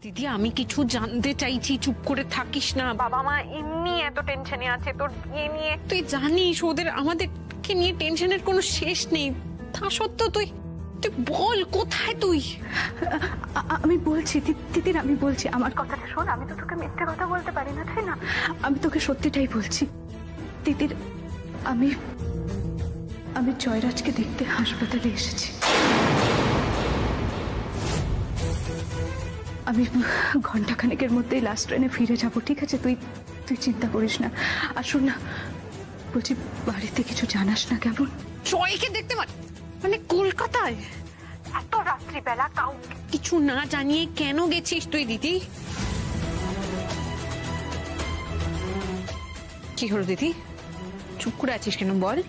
দিদি আমি কিছু জানতে চাইছি, চুপ করে থাকিস না। বাবা মা এমনি এত টেনশনে আছে তোর বিয়ে নিয়ে, তুই জানিস ওদের আমাদেরকে নিয়ে টেনশনের কোনো শেষ নেই। তা সত্ত্বেও তুই তুই বল কোথায় তুই? আমি বলছি তিতির, আমি বলছি, আমার কথাটা শোন। আমি তো তোকে মিথ্যে কথা বলতে পারি না, তাই না? আমি তোকে সত্যিটাই বলছি তিতির। আমি আমি জয়রাজকে দেখতে হাসপাতালে এসেছি। আমি ঘন্টাখানেকের মধ্যেই লাস্ট ট্রেনে ফিরে যাব, ঠিক আছে? তুই তুই চিন্তা করিস না। আর শোন না, বলছি বাড়িতে কিছু জানাস না, কেমন? জয়কে দেখতে মানে কলকাতায় এত রাত্রিবেলা কাউকে কিছু না জানিয়ে কেন গেছিস তুই দিদি? কি হলো দিদি, চুপ করে আছিস কেন বল?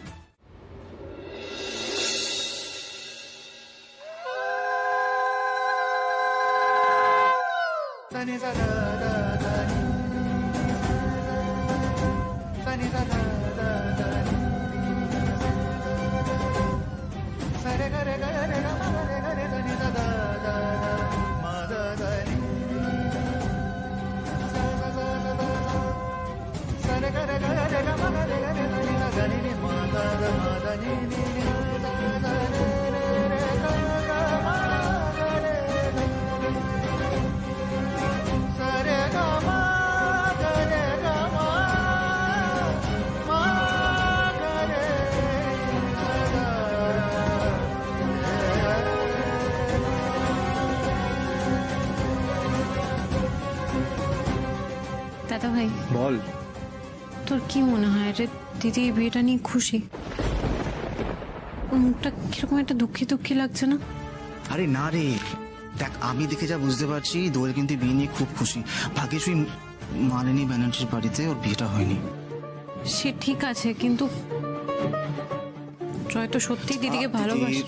দাদা ভাই বল, তোর কি মনে হয় রে, দিদি এই বিয়েটা নিয়ে খুশি? ওর মুখটা কিরকম একটা দুঃখী দুঃখী লাগছে না? আরে না রে, দেখ আমি দেখে যা বুঝতে পারছি দোয়েল কিন্তু বিয়ে নিয়ে খুব খুশি। ভাগ্যিস ওই মালিনী ব্যানার্জির বাড়িতে ওর বিয়েটা হয়নি। সে ঠিক আছে, কিন্তু জয় তো সত্যি দিদিকে ভালোবাসে।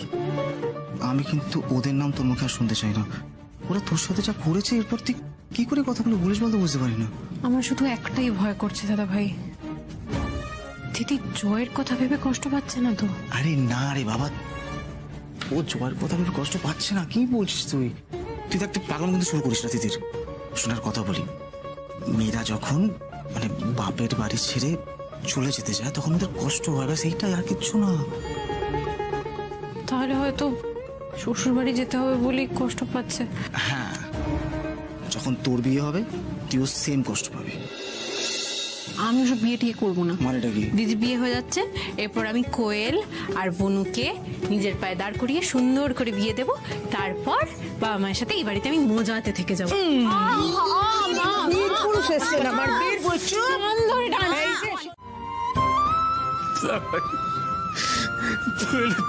আমি কিন্তু ওদের নাম তোর মুখে আর শুনতে চাই না। ওরা তোর সাথে যা করেছে এরপর তুই কি করে কথাগুলো বলিস বলতে বুঝতে পারি না। আমার শুধু একটাই ভয় করছে দাদা ভাই, দিদি জয়ের কথা ভেবে কষ্ট পাচ্ছে না তো? আরে না রে বাবা, ও জয়ের কথা ভেবে কষ্ট পাচ্ছে না। কি বলছিস তুই? তুই একটা পাগল কিন্তু শুরু করিস না দিদির। শোনার কথা বলি, মেয়েরা যখন মানে বাপের বাড়ি ছেড়ে চলে যেতে যায় তখন ওদের কষ্ট হয়, ব্যাস এইটাই, আর কিচ্ছু না। তাহলে হয়তো শ্বশুর বাড়ি যেতে হবে বলেই কষ্ট পাচ্ছে। হ্যাঁ, যখন তোর বিয়ে হবে তুইও সেম কষ্ট পাবি। আমি সব বিয়ে টিয়ে করবো না। মানেটা কি? দিদি বিয়ে হয়ে যাচ্ছে, এরপর আমি কোয়েল আর বনুকে নিজের পায়ে দাঁড় করিয়ে সুন্দর করে বিয়ে দেব, তারপর বাবা মায়ের সাথে এই বাড়িতে আমি মজাতে থেকে যাবো। বীর পুরুষ এসছেন আমার, বীর পুরুষ।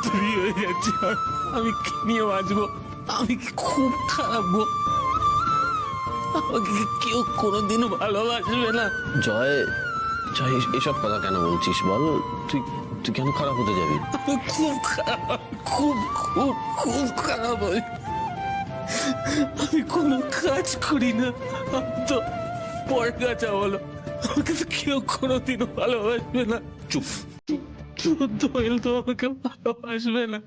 তুই হয়ে যাচ্ছে, আমি কি নিয়ে বাঁচবো? আমি খুব খারাপ গো, আমাকে কেউ কোনোদিনও ভালোবাসবে না। জয়, জয় এসব কথা কেন বলছিস বল? তুই তুই কেন খারাপ হতে যাবি? আমি খুব খারাপ, খুব খুব খুব খারাপ। আমি কোনো কাজ করি না, আমি তো পরগাছা বলো, আমাকে তো কেউ কোনোদিনও ভালোবাসবে না। চুপ, দোয়েল তো আমাকে ভালোবাসবে না।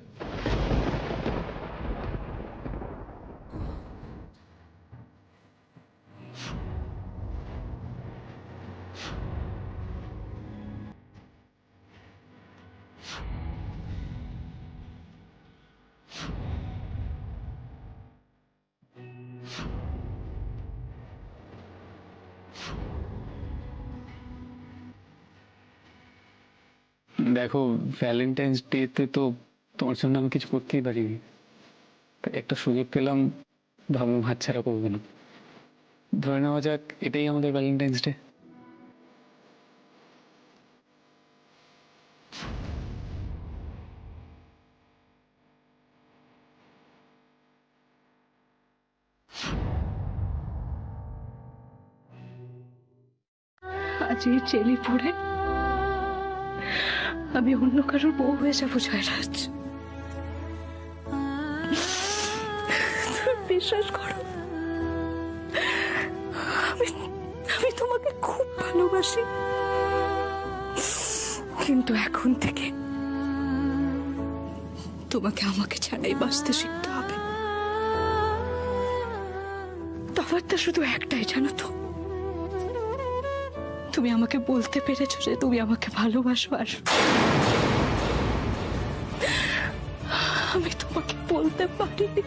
দেখো, ভ্যালেন্টাইন্স ডেতে তো তোমার জন্য আমি কিছু করতেই পারিনি, তাই একটা সুযোগ পেলাম, ভাবলাম হাতছাড়া করবো না। ধরে নেওয়া যাক এটাই আমাদের ভ্যালেন্টাইন্স ডে। আজ এই চেলি পড়ে আমি অন্য কারোর বউ হয়ে যাবো জয়রাজ। বিশ্বাস করো, আমি তোমাকে খুব ভালোবাসি, কিন্তু এখন থেকে তোমাকে আমাকে ছাড়াই বাঁচতে শিখতে হবে। তবে তফাৎটা শুধু একটাই, জানো তো? তুমি আমাকে বলতে পেরেছো যে তুমি আমাকে ভালোবাসো, আর আমি তোমাকে বলতে পারিনি।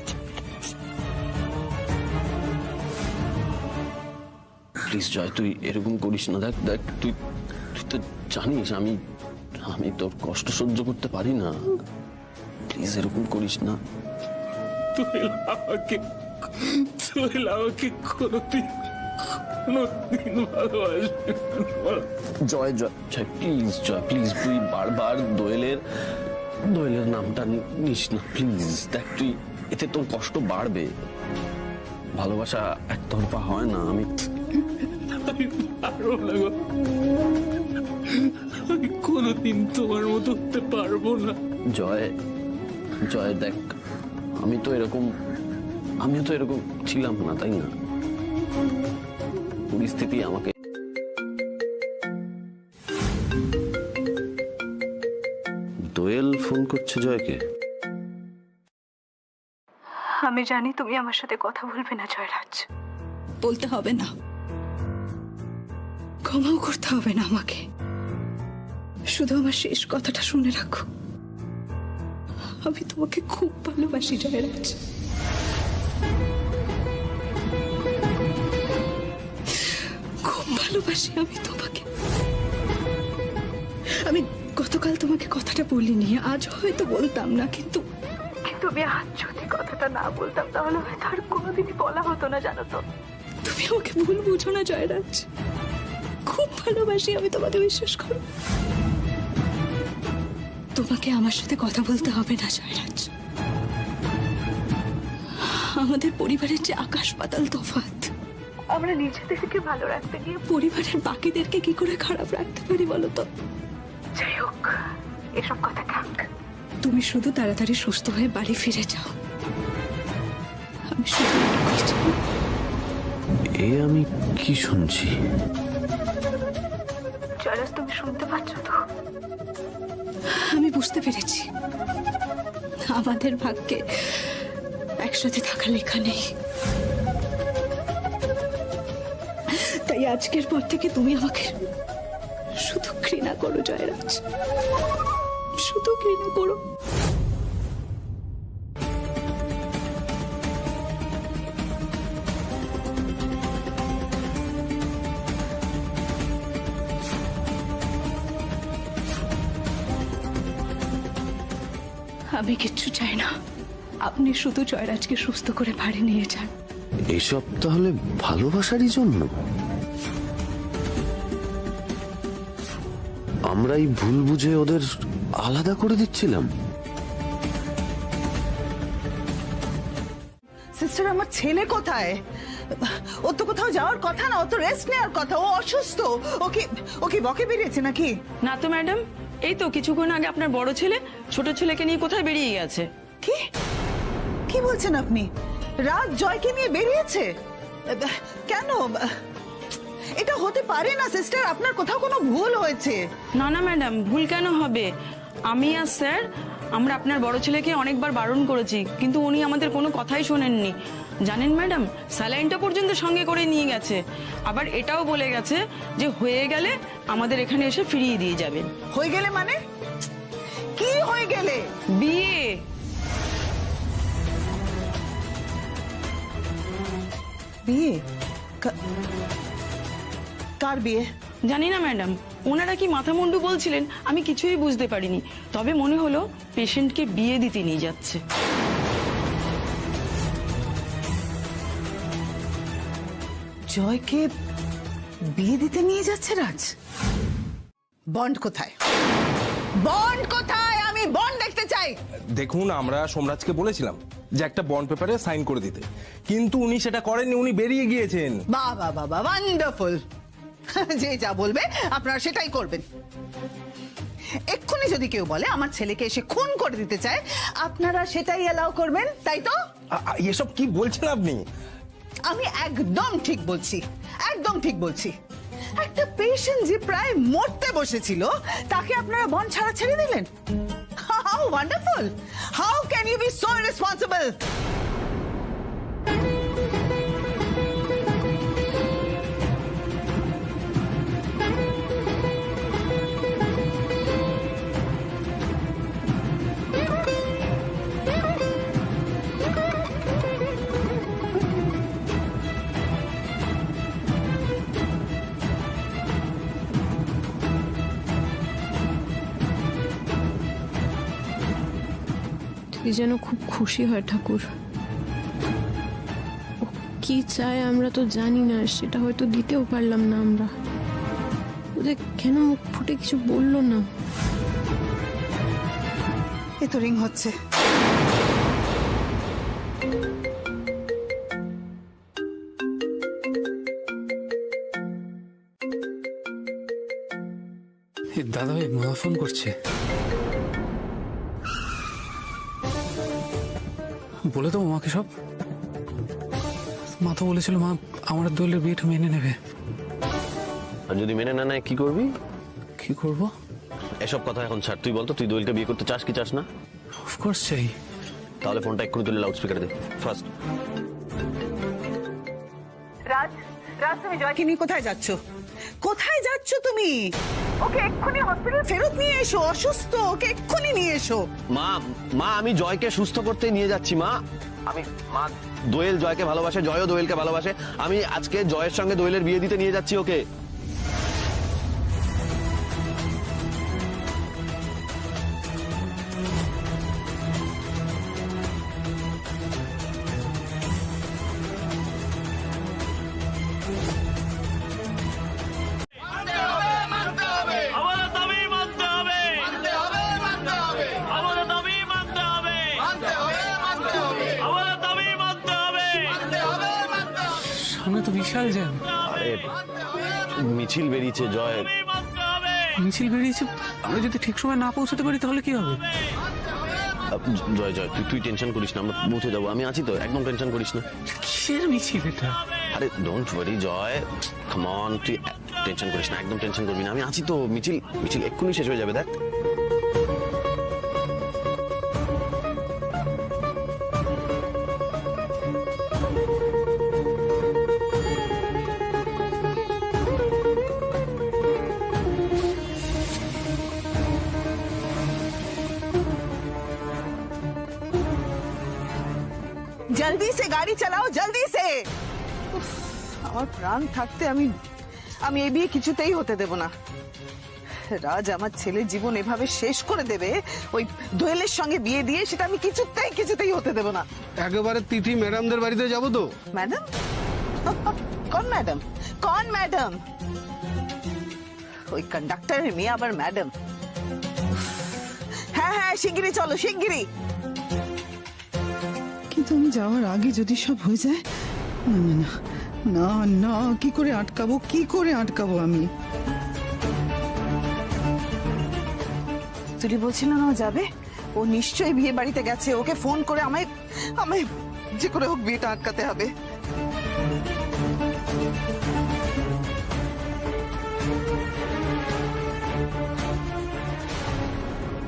প্লিজ জয়, তুই এরকম করিস না। দেখ দেখ, তুই তুই তো জানিস আমি আমি তোর কষ্ট সহ্য করতে পারি না। প্লিজ এরকম করিস না। তুই আমাকে কোনোদিন ভালোবাসবি না। জয় জয় জয়, প্লিজ জয়, প্লিজ তুই বারবার দোয়েলের নামটা নিস না প্লিজ। দেখ তুই, এতে তোর কষ্ট বাড়বে। ভালোবাসা একতরফা হয় না। আমি পারবো না গো, আমি কোনোদিন তোমার মতো হতে পারবো না। জয় জয় দেখ, আমিও তো এরকম ছিলাম না, তাই না? পরিস্থিতি আমাকে। দোয়েল ফোন করছে জয়কে। আমি জানি তুমি আমার সাথে কথা বলবে না জয়রাজ, বলতে হবে না, ক্ষমাও করতে হবে না আমাকে। শুধু আমার শেষ কথাটা শুনে রাখো, আমি তোমাকে খুব ভালোবাসি জয়রাজ। খুব ভালোবাসি আমি তোমাকে। আমি গতকাল তোমাকে কথাটা বলিনি, আজ হয়তো বলতাম না, কিন্তু আমি আজ যদি কথাটা না বলতাম তাহলে হয়তো আর কোনোদিনই বলা হতো না, জানো তো? তুমি আমাকে ভুল বুঝো না জয়রাজ, খুব ভালোবাসি আমি তোমাকে, বিশ্বাস করো। তোমাকে আমার সাথে কথা বলতে হবে না জয়রাজ। আমাদের পরিবারের যে আকাশ পাতাল তফাৎ, আমরা নিজেদেরকে ভালো রাখতে গিয়ে পরিবারের বাকিদেরকে কি করে খারাপ রাখতে পারি বলো তো? যাই হোক, এসব কথা থাক, তুমি শুধু তাড়াতাড়ি সুস্থ হয়ে বাড়ি ফিরে যাও। আমি শুধু এটুকুই চাই। এ আমি কি শুনছি? জয়রাজ, তুমি শুনতে পাচ্ছ তো? আমি বুঝতে পেরেছি আমাদের ভাগ্যে একসাথে থাকা লেখা নেই, তাই আজকের পর থেকে তুমি আমাকে শুধু ঘৃণা করো জয়রাজ, শুধু ঘৃণা করো। আমি কিচ্ছু চাই না, আপনি শুধু জয়রাজকে সুস্থ করে বাড়ি নিয়ে যান। এইসব তাহলে ভালোবাসারই জন্য? আমরাই ভুল বুঝে ওদের আলাদা করে দিচ্ছিলাম। সিস্টার, আমার ছেলে কোথায়? ও তো কোথাও যাওয়ার কথা না, ও তো রেস্ট নেওয়ার কথা, ও অসুস্থ। ওকে বকে বেরিয়েছে নাকি? না তো ম্যাডাম, এই তো কিছুক্ষণ আগে আপনার বড় ছেলে ছোট ছেলেকে নিয়ে কোথায় বেরিয়ে গেছে। কি বলছেন আপনি? রাত জয়কে নিয়ে বেরিয়েছে? কেন? এটা হতে পারে না সিস্টার, আপনার কোথাও কোনো ভুল হয়েছে। না না ম্যাডাম, ভুল কেন হবে? আমি আর স্যার আমরা আপনার বড় ছেলেকে অনেকবার বারণ করেছি, কিন্তু উনি আমাদের কোনো কথাই শোনেননি। জানেন ম্যাডাম, স্যালাইনটা পর্যন্ত সঙ্গে করে নিয়ে গেছে, আবার এটাও বলে গেছে যে হয়ে গেলে আমাদের এখানে এসে ফিরিয়ে দিয়ে যাবেন। হয়ে গেলে মানে? কি হয়ে গেলে? বিয়ে। বিয়ে? কার বিয়ে? জানি না ম্যাডাম, ওনারা কি মাথা মুন্ডু বলছিলেন আমি কিছুই বুঝতে পারিনি, তবে মনে হলো পেশেন্টকে বিয়ে দিতে নিয়ে যাচ্ছে। জয়কে বিয়ে দিতে নিয়ে যাচ্ছে রাজ? বন্ড কোথায়? বন্ড কোথায়? আমি বন্ড দেখতে চাই। দেখুন, আমরা সোমরাজকে বলেছিলাম যে একটা বন্ড পেপারে সাইন করে দিতে, কিন্তু উনি সেটা করেননি, উনি বেরিয়ে গিয়েছেন। বাবা বাবা, ওয়ান্ডারফুল। যে যা বলবে আপনারা সেটাই করবেন। এক্ষুনি যদি কেউ বলে আমার ছেলেকে এসে খুন করে দিতে চায়, আপনারা সেটাই অ্যালাউ করবেন, তাই তো? এসব কি বলছেন আপনি? আমি একদম ঠিক বলছি, একদম ঠিক বলছি। একটা পেশেন্ট যে প্রায় মরতে বসেছিল তাকে আপনারা বন্ড ছাড়া ছেড়ে দিলেন। How wonderful! How can you be so irresponsible? তুই যেন খুব খুশি হয় ঠাকুর। ও কি চায় আমরা তো জানি না, সেটা হয়তো দিতেও পারলাম না আমরা। ওদের কেন মুখ ফুটে কিছু বললো না? এ তো রিং হচ্ছে। দাদা ভাই মা ফোন করছে, বলে তো মাকে সব। মা তো বলেছিল মা আমার দোলের বিয়েটা মেনে নেবে। আর যদি মেনে না নেয় কি করবি? কি করব? এসব কথা এখন ছাড়, তুই বলতো তুই দোয়েলকে বিয়ে করতে চাস কি চাস না? অফকোর্স চাই। তাহলে ফোনটা এক্ষুনি তুলে লাউড স্পিকারে দে ফার্স্ট। রাজ, রাজ তুমি জয়কে নিয়ে কোথায় যাচ্ছ? কোথায় যাচ্ছ তুমি? ওকে এক্ষুনি হসপিটাল ফেরত নিয়ে এসো, অসুস্থ, ওকে এক্ষুনি নিয়ে এসো। মা মা আমি জয়কে সুস্থ করতে নিয়ে যাচ্ছি মা। মা দোয়েল জয়কে ভালোবাসে, জয়ও দোয়েলকে ভালোবাসে। আমি আজকে জয়ের সঙ্গে দোয়েলের বিয়ে দিতে নিয়ে যাচ্ছি ওকে। সামনে তো বিশাল জ্যাম। আরে মিছিল বেরিয়েছে জয়। মিছিল বেরিয়েছে, আমরা যদি ঠিক সময় না পৌঁছাতে পারি তাহলে কি হবে? জয় জয় তুই টেনশন করিস না, আমরা পৌঁছে যাবো। আমি আছি তো, একদম টেনশন করিস না। কিসের মিছিল এটা? আরে don't worry Joy, come on, তুই টেনশন করিস না, একদম টেনশন করবি না। আমি আছি তো। মিছিল মিছিল এক্ষুনি শেষ হয়ে যাবে দেখ। জলদি সে গাড়ি চালাও, জলদি সে। উফ, আমার প্রাণ থাকতে আমি আমি এই বিয়ে কিছুতেই হতে দেব না। রাজ আমার ছেলের জীবন এভাবে শেষ করে দেবে ওই দোয়েলের সঙ্গে বিয়ে দিয়ে, সেটা আমি কিছুতেই হতে দেব না। একেবারে তিথি ম্যাডামদের বাড়িতে যাবো তো। ম্যাডাম? কোন ম্যাডাম? কোন ম্যাডাম? ওই কন্ডাক্টরের মেয়ে আবার ম্যাডাম? হ্যাঁ হ্যাঁ শিগগিরই চলো, শিগগিরই। কিন্তু আমি যাওয়ার আগে যদি সব হয়ে যায়, না না না না না, কি করে আটকাবো, কি করে আটকাবো আমি? তুই বলছিল না ও যাবে? ও নিশ্চয়ই বিয়ে বাড়িতে গেছে। ওকে ফোন করে আমায় আমায় যে করে হোক বিয়েটা আটকাতে হবে।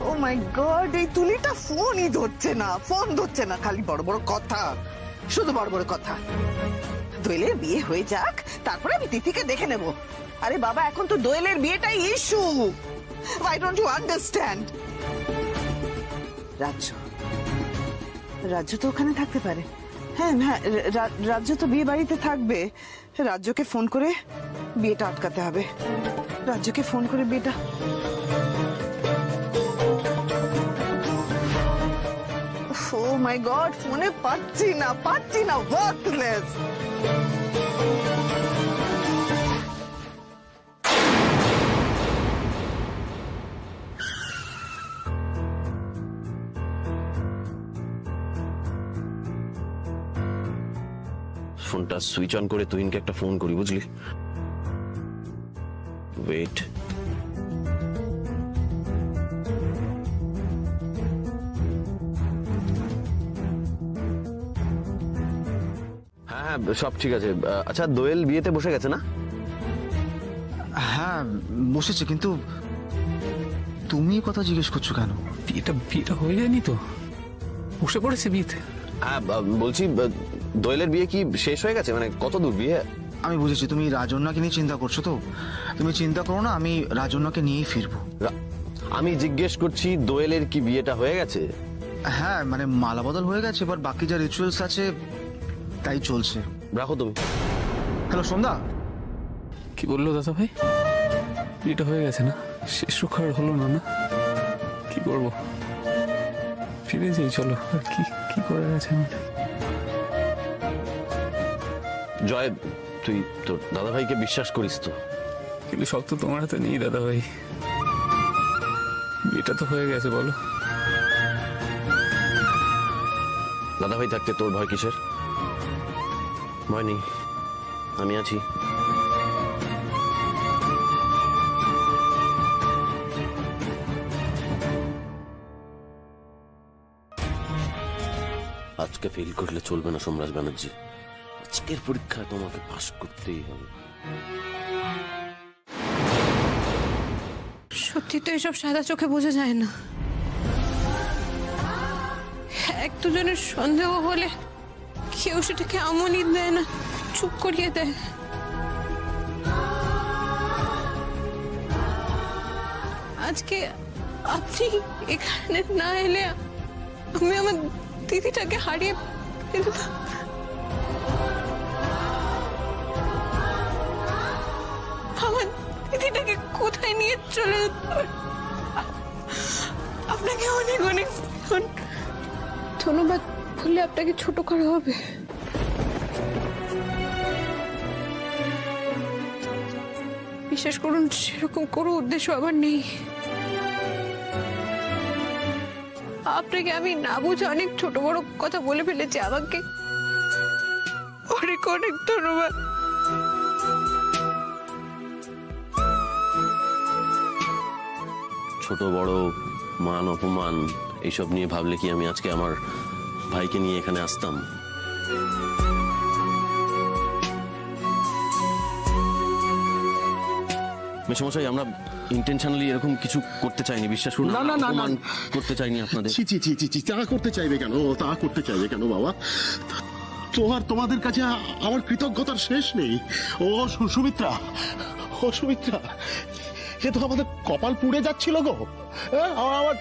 ও মাই গড, এই তুলিটা ফোনই ধরছে না, ফোন ধরছে না, খালি বড় বড় কথা, শুধু বড় বড় কথা। দোয়েলের বিয়ে হয়ে যাক, তারপরে আমি তিথিকে দেখে নেব। আরে বাবা, এখন তো দোয়েলের বিয়েটাই issue. Why don't you understand? রাজ্য, রাজ্য তো ওখানে থাকতে পারে। হ্যাঁ হ্যাঁ, রাজ্য তো বিয়ে বাড়িতে থাকবে। রাজ্যকে ফোন করে বিয়েটা আটকাতে হবে। রাজ্যকে ফোন করে বিয়েটা। Oh my God, ফোনে পাচ্ছি না, worthless. ফোনটা সুইচ অন করে তুহিনকে একটা ফোন করি, বুঝলি? ওয়েট। হ্যাঁ হ্যাঁ সব ঠিক আছে। আচ্ছা দোয়েল বিয়েতে বসে গেছে না? হ্যাঁ বসেছে, কিন্তু তুমি কথা জিজ্ঞেস করছো কেন? বিয়েটা হয়ে যায়নি তো, বসে পড়েছে বিয়েতে। হ্যাঁ বলছি দোয়েলের বিয়ে কি শেষ হয়ে গেছে? মানে কত দূর বিয়ে? আমি বুঝেছি তুমি রাজন্যাকে নিয়ে চিন্তা করছো, তো তুমি চিন্তা করো না, আমি রাজন্যাকে নিয়েই ফিরবো। আমি জিজ্ঞেস করছি দোয়েলের কি বিয়েটা হয়ে গেছে? হ্যাঁ মানে মালা বদল হয়ে গেছে, এবার বাকি যা রিচুয়ালস আছে তাই চলছে। রাখো তুমি। হ্যালো সন্ধ্যা। কি বললো দাদা ভাই? বিয়েটা হয়ে গেছে না? শেষ রক্ষা হলো না? না কি করবো? ফিরে যাই, চলো। আর কি কি করার আছে আমাদের? জয়, তুই তোর দাদা ভাইকে বিশ্বাস করিস তো? কিন্তু সব তো তোমার হাতে নেই দাদা ভাই। এটা তো হয়ে গেছে, বলো। দাদা ভাই থাকতে তোর ভয় কিসের? ভয় নেই, আমি আছি। আজকে ফেল করলে চলবে না সোমরাজ ব্যানার্জি, আজকের পরীক্ষায় তোমাকে পাশ করতেই হবে। সত্যি তো এসব সাদা চোখে বোঝা যায় না। এক দুজনের সন্দেহ হলে কেউ সেটাকে আমনই দেয় না, চুপ করিয়ে দেয়। আজকে আপনি এখানে না এলে আমি আমার দিদিটাকে হারিয়ে ফেলতাম। আমার দিদিটাকে কোথায় নিয়ে চলে যেতে হবে? আপনাকে অনেক অনেক ধন্যবাদ বললে আপনাকে ছোট করা হবে। বিশ্বাস করুন, সেরকম কোনো উদ্দেশ্য আমার নেই। আপনাকে আমি না বুঝে অনেক ছোট বড় কথা বলে ফেলেছি, আমাকে অনেক অনেক ধন্যবাদ। ছোট বড় মান অপমান এইসব নিয়ে ভাবলে কি আমি আজকে আমার ভাইকে নিয়ে এখানে আসতাম? মেশামশাই, আমরা ইন্টেনশনালি এরকম কিছু করতে চাইনি, বিশ্বাস করুন। না, না, না, না। অপমান করতে চাইনি আপনাদের। ছি ছি ছি ছি ছি, তা করতে চাইবে কেন? তা করতে চাইবে কেন বাবা? তোমাদের কাছে আমার কৃতজ্ঞতার শেষ নেই। ও সুমিত্রা, ও সুমিত্রা, এ তো আমাদের কপাল পুড়ে যাচ্ছিল গো। হ্যাঁ, আমার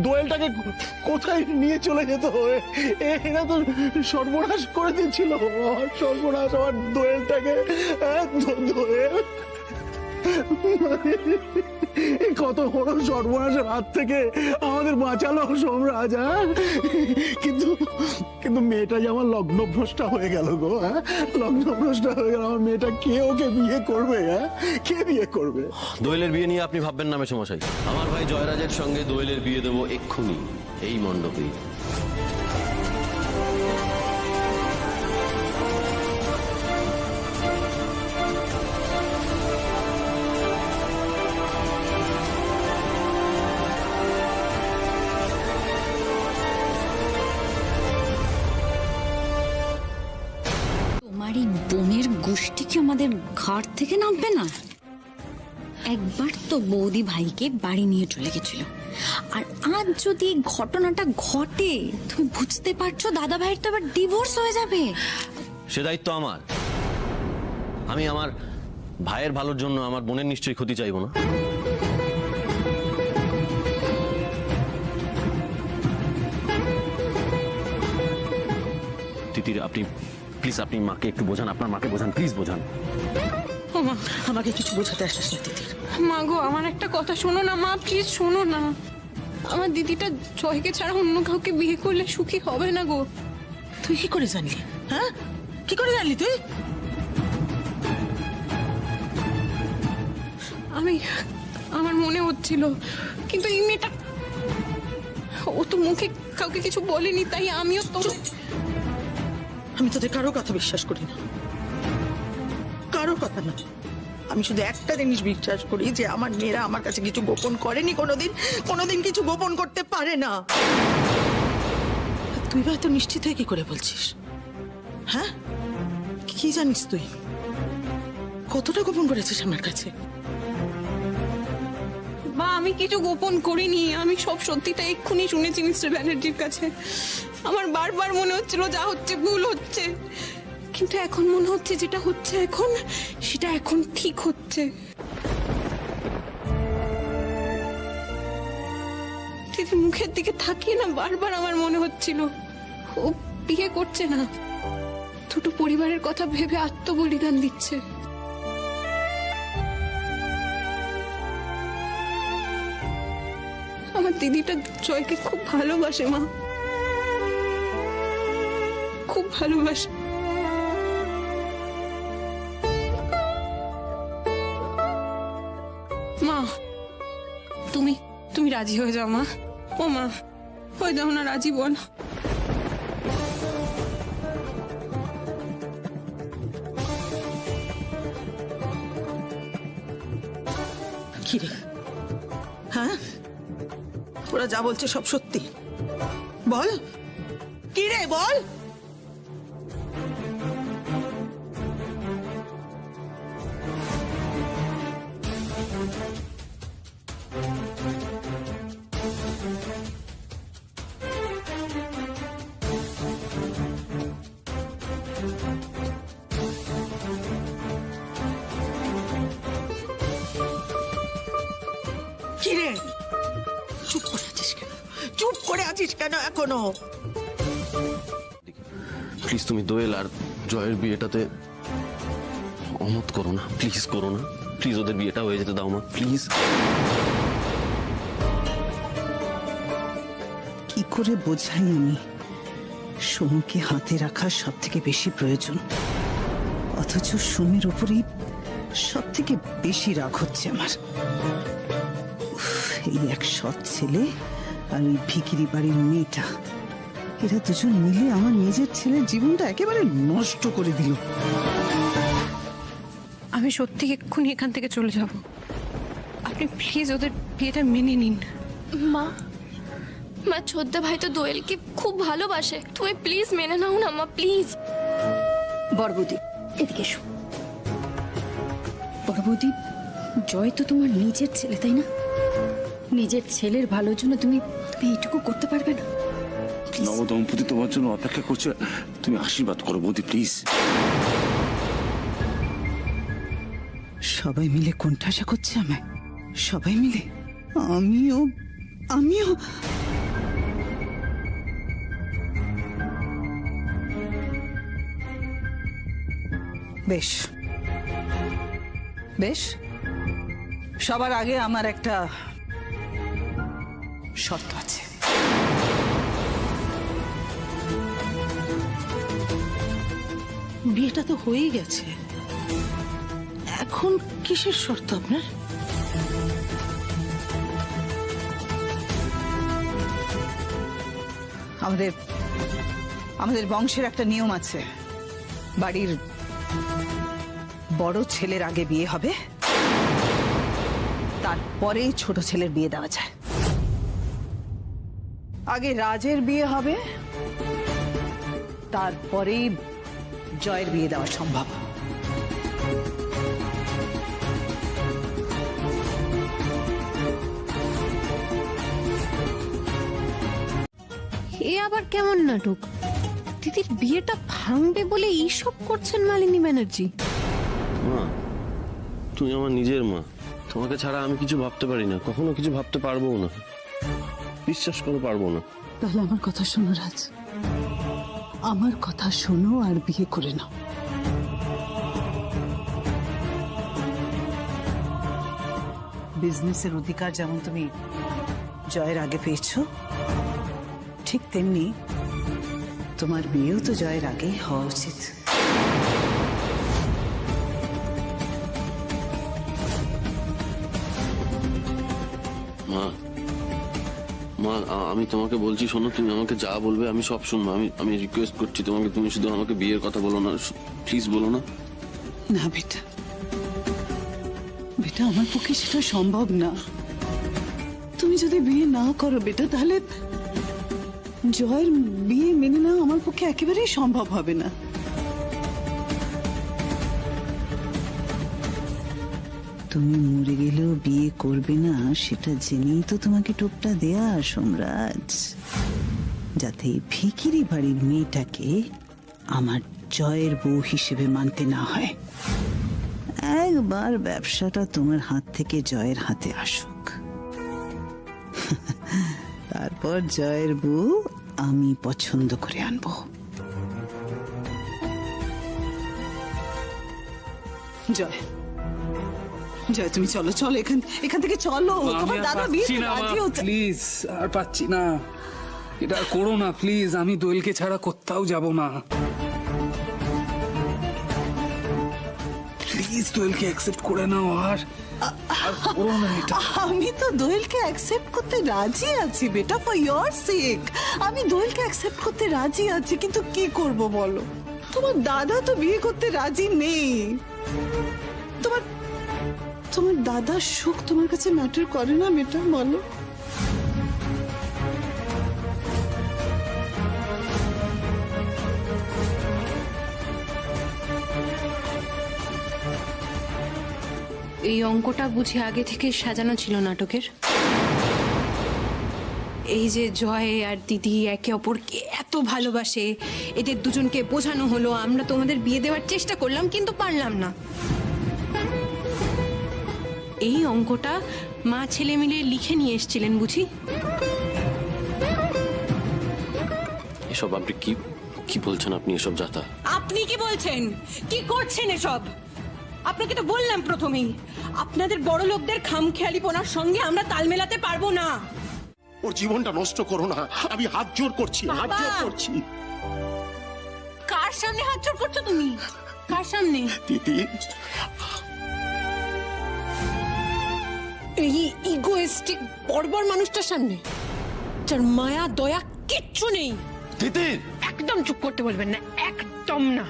দোয়েলটাকে কোথায় নিয়ে চলে যেত? এরা তো সর্বনাশ করে দিচ্ছিল। সর্বনাশ আমার দোয়েলটাকে। দোয়েল কত বড় সর্বনাশের হাত থেকে আমাদের বাঁচালো সোমরাজ। কিন্তু কিন্তু মেয়েটা যে আমার লগ্নভ্রষ্টা হয়ে গেল গো। লগ্নভ্রষ্টা হয়ে গেল আমার মেয়েটা। কে ওকে বিয়ে করবে? কে বিয়ে করবে? দোয়েলের বিয়ে নিয়ে আপনি ভাববেন না মেশামশাই। আমার ভাই জয়রাজের সঙ্গে দোয়েলের বিয়ে দেবো এক্ষুনি, এই মণ্ডপেই। তোমার এই বোনের গোষ্ঠী কি আমাদের ঘর থেকে নামবে না? একবার তো বৌদি ভাইকে বাড়ি নিয়ে চলে গেছিল, আর আজ যদি এই ঘটনাটা ঘটে, তুমি বুঝতে পারছো দাদা ভাইয়ের তো আবার ডিভোর্স হয়ে যাবে। সে দায়িত্ব আমার। আমি আমার ভাইয়ের ভালোর জন্য আমার বোনের নিশ্চয়ই ক্ষতি চাইবো না। তিতির, আপনি প্লিজ, আপনি মাকে একটু বোঝান, আপনার মাকে বোঝান, প্লিজ বোঝান। আমাকে কিছু বোঝাতে আসিস না তিতির। মা গো, আমার একটা কথা শোনো না মা, প্লিজ শোনো না। আমার দিদিটা জয়কে ছাড়া অন্য কাউকে বিয়ে করলে সুখী হবে না গো। তুই কি করে জানলি? হ্যাঁ, কি করে জানলি তুই? আমার মনে হচ্ছিল, কিন্তু এই মেয়েটা, ও তো মুখে কাউকে কিছু বলেনি, তাই আমিও তো। আমি তোদের কারো কথা বিশ্বাস করি না, কারো কথা না। আমি শুধু একটা জিনিস বিশ্বাস করি, যে আমার মেয়েরা আমার কাছে কিছু গোপন করেনি, কোনোদিন কিছু গোপন করতে পারে না। তুই বা এত নিশ্চিত হয়ে কি করে বলছিস? হ্যাঁ, কি জানিস তুই? কতটা গোপন করেছিস আমার কাছে? মা, আমি কিছু গোপন করিনি, আমি সব সত্যিটা এক্ষুনি শুনেছি মিস্টার ব্যানার্জির কাছে। আমার বারবার মনে হচ্ছিল যা হচ্ছে ভুল হচ্ছে, কিন্তু এখন মনে হচ্ছে যেটা হচ্ছে এখন, সেটা এখন ঠিক হচ্ছে। দিদির মুখের দিকে তাকিয়ে না বারবার আমার মনে হচ্ছিল ও বিয়ে করছে না, দুটো পরিবারের কথা ভেবে আত্মবলিদান দিচ্ছে। আমার দিদিটা জয়কে খুব ভালোবাসে মা। খুব ভালোবাসে। মা তুমি রাজি হয়ে যাও মা। ও মা, হয়ে যাও না রাজি, বল। কি রে, হ্যাঁ ওরা যা বলছে সব সত্যি? বল কি রে, বল। কি রে, চুপ করে আছিস কেন? চুপ করে আছিস কেন এখনো? প্লিজ তুমি দোয়েল আর জয়ের বিয়েটাতে অমত করো না, প্লিজ করো না, প্লিজ ওদের বিয়েটা হয়ে যেতে দাও মা, প্লিজ। কি করে বোঝাই আমি, সোমকে হাতে রাখা সব থেকে বেশি প্রয়োজন, অথচ সোমের উপরই সব থেকে বেশি রাগ হচ্ছে আমার। এই এক সৎ ছেলে আর ওই ভিখিরি বাড়ির মেয়েটা, এরা দুজন মিলে আমার নিজের ছেলের জীবনটা একেবারে নষ্ট করে দিল। আমি সত্যি এক্ষুনি এখান থেকে চলে যাব। আপনি প্লিজ ওদের বিয়েটা মেনে নিন। মা ছোদ্দা ভাই তো দোয়েলকে খুব ভালোবাসে, তুমি প্লিজ মেনে নাও না মা, প্লিজ। বড় বৌদি এদিকে এসো। বড় বৌদি, জয় তো তোমার নিজের ছেলে, তাই না? নিজের ছেলের ভালোর জন্য তুমি এইটুকু করতে পারবে না? নবদম্পতি তোমার জন্য অপেক্ষা করছে, তুমি আশীর্বাদ করো বৌদি প্লিজ। সবাই মিলে কোণঠাসা করছে আমায়, সবাই মিলে। আমিও বেশ বেশ, সবার আগে আমার একটা শর্ত আছে। বিয়েটা তো হয়েই গেছে, এখন কিসের শর্ত আপনার? আমাদের বংশের একটা নিয়ম আছে, বাড়ির বড় ছেলের আগে বিয়ে হবে, তারপরে ছোট ছেলের বিয়ে দেওয়া যায়। আগে রাজের বিয়ে হবে, তারপরেই জয়ের বিয়ে দেওয়া সম্ভব। এ আবার কেমন নাটক? দিদির বিয়েটা ভাঙবে বলে এইসব করছেন মালিনী ব্যানার্জি? মা, তুমি আমার নিজের মা, তোমাকে ছাড়া আমি কিছু ভাবতে পারি না, কখনো কিছু ভাবতে পারবো না, বিশ্বাস করে পারবো না। তাহলে আমার কথা শোনো রাজ, আমার কথা শোনো আর বিয়ে করে নাও। বিজনেসের অধিকার যেমন তুমি জয়ের আগে পেয়েছো, ঠিক তেমনি তোমার বিয়েও তো জয়ের আগেই হওয়া উচিত। মা মা, আমি তোমাকে বলছি শোনো, তুমি আমাকে যা বলবে আমি সব শুনবো। আমি রিকোয়েস্ট করছি তোমাকে, তুমি শুধু আমাকে বিয়ের কথা বলো না, প্লিজ বলো না। না বেটা, আমার পক্ষে সেটা সম্ভব না। তুমি যদি বিয়ে না করো বেটা, তাহলে জয়ের বিয়ে মেনে নেওয়া আমার পক্ষে একেবারেই সম্ভব হবে না। তুমি মরে গেলেও বিয়ে করবে না সেটা জেনেই তো তোমাকে টোপটা দেয়া সোমরাজ, যাতে ভিখিরি বাড়ির মেয়েটাকে আমার জয়ের বউ হিসেবে মানতে না হয়। একবার ব্যবসাটা তোমার হাত থেকে জয়ের হাতে আসুক, তারপর জয়ের বউ আমি পছন্দ করে আনবো। জয়, জয় তুমি চলো, চলো এখান থেকে চলো। তোমার দাদা বিয়ে রাজি হচ্ছে। প্লিজ, আর পাচ্ছি না। এটা আর করো না প্লিজ, আমি দোয়েলকে ছাড়া কোথাও যাব না। প্লিজ দোয়েলকে অ্যাকসেপ্ট করে নাও, আর করো না এটা। আমি তো দোয়েলকে অ্যাকসেপ্ট করতে রাজি আছি বেটা, ফর ইয়োর সেক। আমি দোয়েলকে অ্যাকসেপ্ট করতে রাজি আছি, কিন্তু কি করব বলো? তোমার দাদা তো বিয়ে করতে রাজি নেই। তোমার দাদার সুখ তোমার কাছে ম্যাটার করে না বেটা, বলো? এই অঙ্কটা বুঝি আগে থেকে সাজানো ছিল নাটকের? এই যে জয় আর দিদি একে অপরকে এত ভালোবাসে, এদের দুজনকে বোঝানো হলো, আমরা তোমাদের বিয়ে দেওয়ার চেষ্টা করলাম কিন্তু পারলাম না। এই অঙ্কটা মা ছেলে মিলে লিখে নিয়ে এসেছিলেন বুঝি? এসব আপনি কি বলছেন? আপনি এসব যাতা? আপনি কি বলছেন? কি করছেন এসব? আপনাকে তো বললাম প্রথমেই, আপনাদের বড় লোকদের খামখেয়ালিপনার সঙ্গে আমরা তাল মেলাতে পারবো না। ওর জীবনটা নষ্ট করো না, আমি হাত জোর করছি, হাত জোর করছি। কার সামনে হাত জোর করছো তুমি? কার সামনে? দিদি, এই ইগোইস্টিক বর্বর মানুষটার সামনে, যার মায়া দয়া কিচ্ছু নেই। দিদি একদম চুপ করতে বলবেন না, একদম না।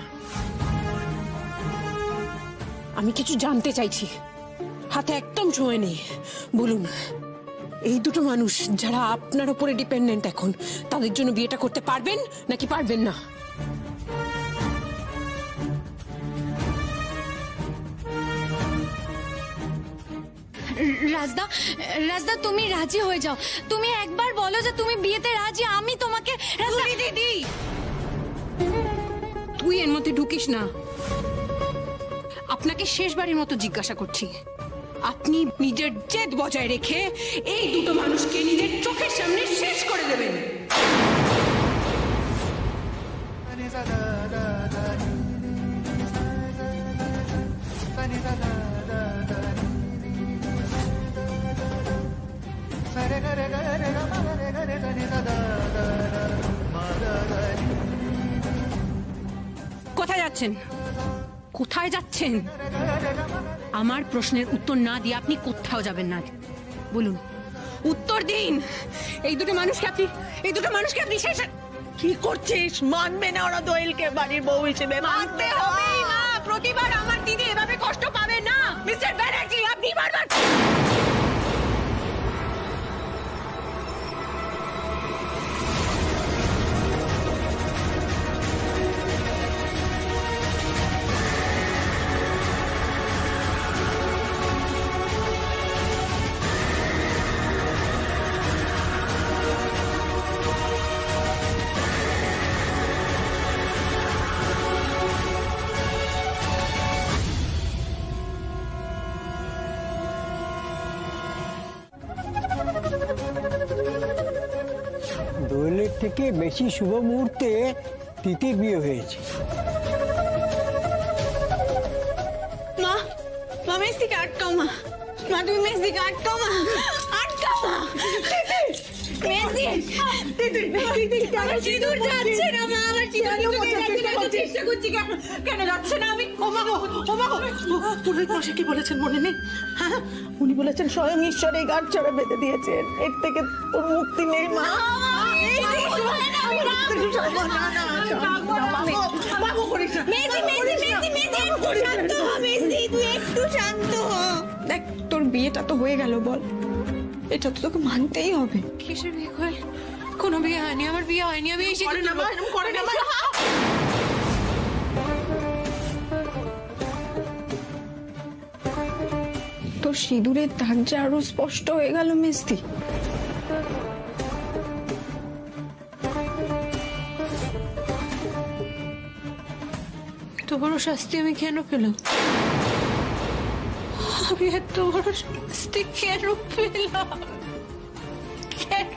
আমি কিছু জানতে চাইছি, হাতে একদম সময় নেই। বলুন, এই দুটো মানুষ যারা আপনার উপরে ডিপেন্ডেন্ট এখন, তাদের জন্য বিয়েটা করতে পারবেন নাকি পারবেন না? রাজদা তুমি রাজি হয়ে যাও। তুমি একবার বলো যে তুমি বিয়েতে রাজি, আমি তোমাকে। দিদি, তুই এর মধ্যে ঢুকিস না। আপনাকে শেষবারের মতো জিজ্ঞাসা করছি, আপনি নিজের জেদ বজায় রেখে এই দুটো মানুষকে নিজের চোখের সামনে শেষ করে দেবেন? কোথায় যাচ্ছেন? কোথায় যাচ্ছেন? আমার প্রশ্নের উত্তর না দিয়ে আপনি কোথাও যাবেন না। বলুন, উত্তর দিন। এই দুটো মানুষকে আপনি শেষ। কি করছিস? মানবে না ওরা দোয়েলকে বাড়ির বউ হিসেবে? মানতে হবেই না। প্রতিবার আমার দিদি এভাবে কষ্ট পাবে না। মিস্টার ব্যানার্জি, আপনি বারবার দোয়েলের থেকে বেশি শুভ মুহূর্তে তিতির বিয়ে হয়েছে। মা, মেসিকে আটকাও মা। তুমি মেসিকে আটকাও মা, আটকাও মা। আমার সিঁদুর যাচ্ছে না মা, আমার সিঁদুর চেষ্টা করছি, কেন যাচ্ছে না? আমি পুরোহিত মশাই কি বলেছেন মনে নেই? হ্যাঁ, উনি বলেছেন স্বয়ং ঈশ্বর এই গাঁট ছাড়া বেঁধে দিয়েছেন, এর থেকে তোর মুক্তি নেই মা। দেখ, তোর বিয়েটা তো হয়ে গেল, বল, এটা তো তোকে মানতেই হবে। কিসের বিয়ে করে? কোনো বিয়ে হয়নি, আমার বিয়ে হয়নি। আমি এসে করে না মা, এরকম করে না মা। তোর সিঁদুরের দাগ যে আরো স্পষ্ট হয়ে গেল মেসদি। এত বড় শাস্তি আমি কেন পেলাম? আমি এত বড় শাস্তি কেন পেলাম? কেন?